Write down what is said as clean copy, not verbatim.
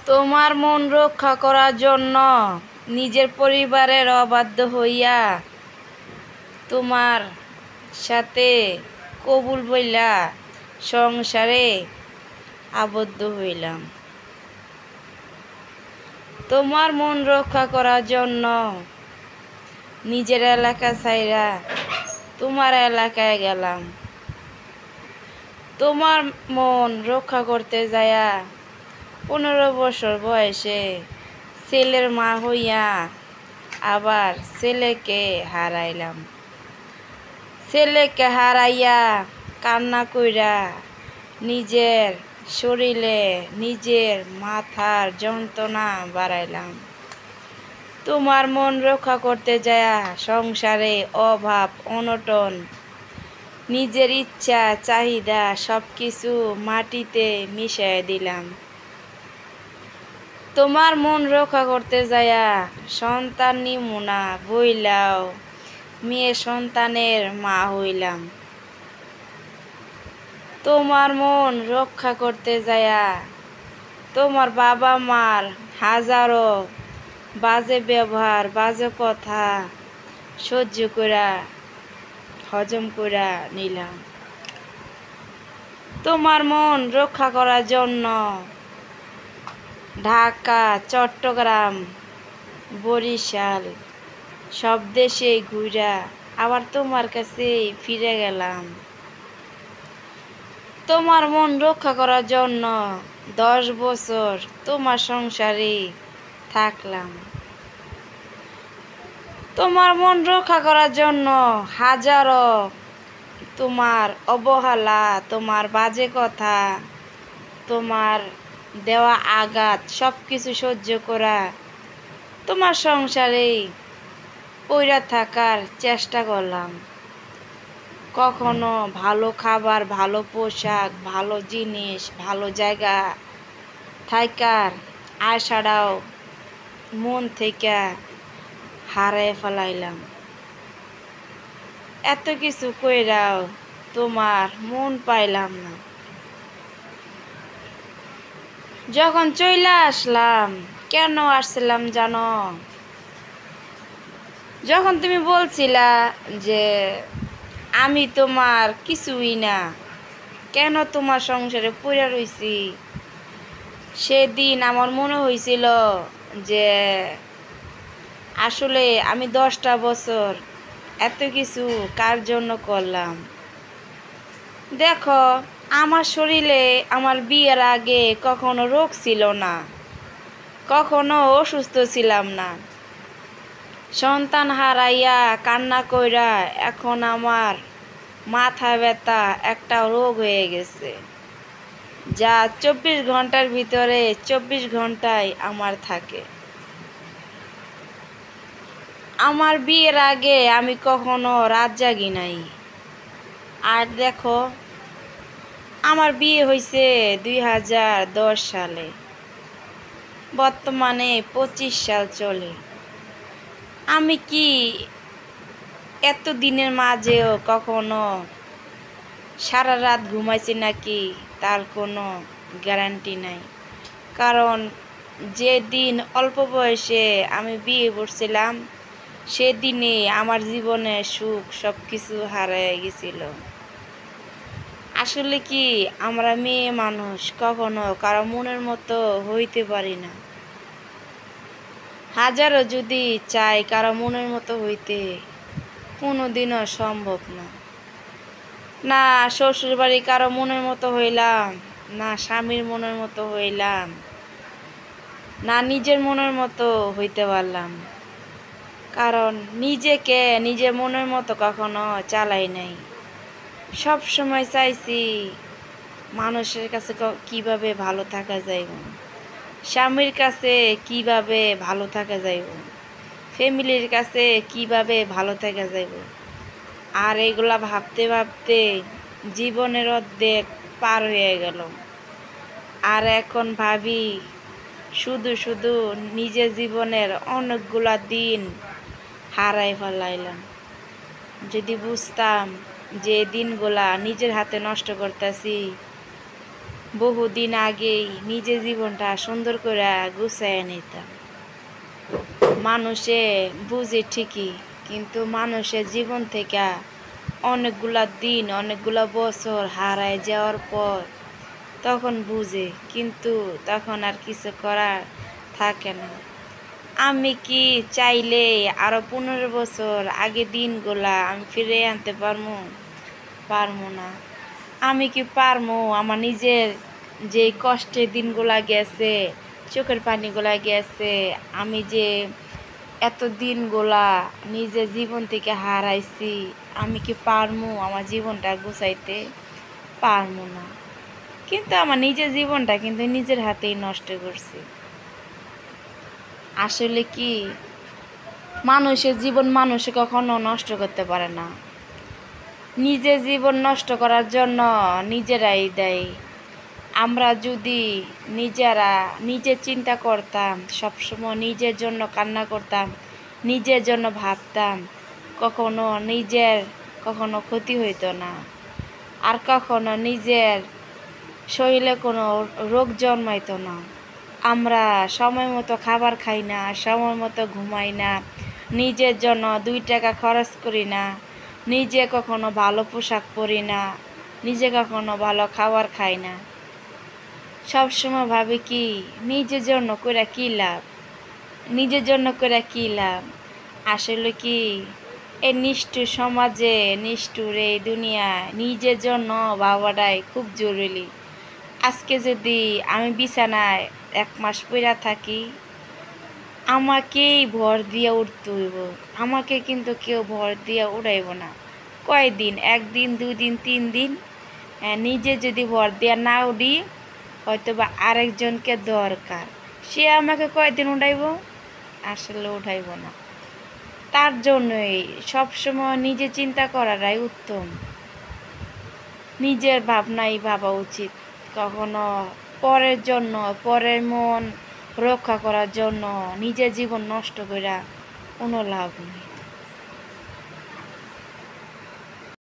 তোমার মন রক্ষা করার জন্য নিজের পরিবারের অবাধ্য হইয়া তোমার সাথে কবুল বইলা সংসারে আবদ্ধ হইলাম। তোমার মন রক্ষা করার জন্য নিজের এলাকা ছাইরা তোমার এলাকায় গেলাম। তোমার মন রক্ষা করতে যায়া 15 বছর বয়সে ছেলের মা হইয়া আবার ছেলেকে হারাইলাম। ছেলেকে হারাইয়া কান্না কইরা নিজের শরীরে নিজের মাথার যন্ত্রণা বাড়াইলাম। তোমার মন রক্ষা করতে যায়া সংসারে অভাব অনটন নিজের ইচ্ছা চাহিদা সবকিছু মাটিতে মিশাই দিলাম। তোমার মন রক্ষা করতে যায়া সন্তান নিমুনা বইলাও মেয়ে সন্তানের মা হইলাম। তোমার মন রক্ষা করতে যায়া তোমার বাবা মার হাজারো বাজে ব্যবহার বাজে কথা সহ্য কইরা হজম কইরা নিলাম। তোমার মন রক্ষা করার জন্য ঢাকা চট্টগ্রাম বরিশাল সব দেশে ঘুরা আবার তোমার কাছে ফিরে গেলাম। তোমার মন রক্ষা করার জন্য 10 বছর তোমার সংসারে থাকলাম। তোমার মন রক্ষা করার জন্য হাজারো তোমার অবহেলা তোমার বাজে কথা তোমার দেওয়া আঘাত সব কিছু সহ্য করা তোমার সংসারে পইরা থাকার চেষ্টা করলাম। কখনো ভালো খাবার ভালো পোশাক ভালো জিনিস ভালো জায়গা থাকার আশাটাও মন থেকে হারায় ফেলাইলাম। এত কিছু কইরাও তোমার মন পাইলাম না। যখন চইলা আসলাম কেন আসছিলাম জানো? যখন তুমি বলছিলা যে আমি তোমার কিছুই না, কেন তোমার সংসারে পইরা রইছি, সেদিন আমার মনে হয়েছিল যে আসলে আমি 10টা বছর এত কিছু কার জন্য করলাম। দেখো আমার শরীরে আমার বিয়ের আগে কখনো রোগ ছিল না, কখনো অসুস্থ ছিলাম না। সন্তান হারাইয়া কান্না কইরা এখন আমার মাথা ব্যথা একটা রোগ হয়ে গেছে, যা 24 ঘন্টার ভিতরে 24 ঘন্টায় আমার থাকে। আমার বিয়ের আগে আমি কখনো রাত জাগি নাই। আর দেখো আমার বিয়ে হয়েছে 2010 সালে, বর্তমানে 25 সাল চলে। আমি কি এত দিনের মাঝেও কখনো সারা রাত ঘুমাইছি নাকি তার কোনো গ্যারান্টি নাই। কারণ যেদিন অল্প বয়সে আমি বিয়ে করছিলাম সেদিনে আমার জীবনে সুখ সব কিছু হারিয়ে গেছিল। আসলে কি আমরা মেয়ে মানুষ কখনো কারো মনের মতো হইতে পারি না। হাজারো যদি চাই কারো মনের মতো হইতে, কোনোদিনও সম্ভব না। না শ্বশুর বাড়ি কারো মনের মতো হইলাম, না স্বামীর মনের মতো হইলাম, না নিজের মনের মতো হইতে পারলাম। কারণ নিজেকে নিজের মনের মতো কখনো চালাই নাই। সব সময় চাইছি মানুষের কাছে কিভাবে ভালো থাকা যাইব, স্বামীর কাছে কিভাবে ভালো থাকা যাইব, ফ্যামিলির কাছে কিভাবে ভালো থাকা যাইব। আর এগুলা ভাবতে ভাবতে জীবনের অর্ধেক পার হয়ে গেল। আর এখন ভাবি শুধু শুধু নিজের জীবনের অনেকগুলা দিন হারাই ফেলাইলাম। যদি বুঝতাম যে দিনগুলা নিজের হাতে নষ্ট করতেছি বহুদিন আগেই নিজের জীবনটা সুন্দর করে গুছাইয়া নিতাম। মানুষে বুঝে ঠিকই, কিন্তু মানুষের জীবন থেকে অনেকগুলা দিন অনেকগুলা বছর হারায় যাওয়ার পর তখন বুঝে, কিন্তু তখন আর কিছু করার থাকে না। আমি কি চাইলে আরো 15 বছর আগে দিনগুলা আমি ফিরে আনতে পারবো? পারবো না। আমি কি পারবো আমার নিজের যে কষ্টের দিনগুলা গেছে, চোখের পানিগুলা গেছে, আমি যে এত দিনগুলা নিজের জীবন থেকে হারাইছি, আমি কি পারবো আমার জীবনটা গুছাইতে? পারবো না। কিন্তু আমার নিজের জীবনটা কিন্তু নিজের হাতেই নষ্ট করছি। আসলে কি, মানুষের জীবন মানুষে কখনো নষ্ট করতে পারে না। নিজের জীবন নষ্ট করার জন্য নিজেরাই দেয়। আমরা যদি নিজেরা নিজে চিন্তা করতাম, সবসময় নিজের জন্য কান্না করতাম, নিজের জন্য ভাবতাম, কখনো ক্ষতি হইতো না। আর কখনো নিজের শরীরে কোনো রোগ জন্মাইতো না। আমরা সময় মতো খাবার খাই না, সময় মতো ঘুমাই না, নিজের জন্য 2 টাকা খরচ করি না, নিজে কখনো ভালো পোশাক পরি না, নিজে কখনো ভালো খাবার খাই না। সবসময় ভাবি কি, নিজের জন্য করে কী লাভ, নিজের জন্য করে কী লাভ। আসলে কি, এই নিষ্ঠুর সমাজে, নিষ্ঠুর এই দুনিয়ায় নিজের জন্য ভাবাটাই খুব জরুরি। আজকে যদি আমি বিছানায় 1 মাস পইরা থাকি, আমাকেই ভর দিয়ে উঠতে হইব। আমাকে কিন্তু কেউ ভর দিয়ে উঠাইব না। কয়দিন? 1 দিন, 2 দিন, 3 দিন। নিজে যদি ভর দিয়া না উঠি, হয়তো বা আরেকজনকে দরকার, সে আমাকে কয়দিন উঠাইব? আসলে উঠাইব না। তার জন্যই সবসময় নিজে চিন্তা করাটাই উত্তম। নিজের ভাবনাই ভাবা উচিত। কখনো পরের জন্য, পরের মন রক্ষা করার জন্য নিজের জীবন নষ্ট কইরা কোনো লাভ নেই।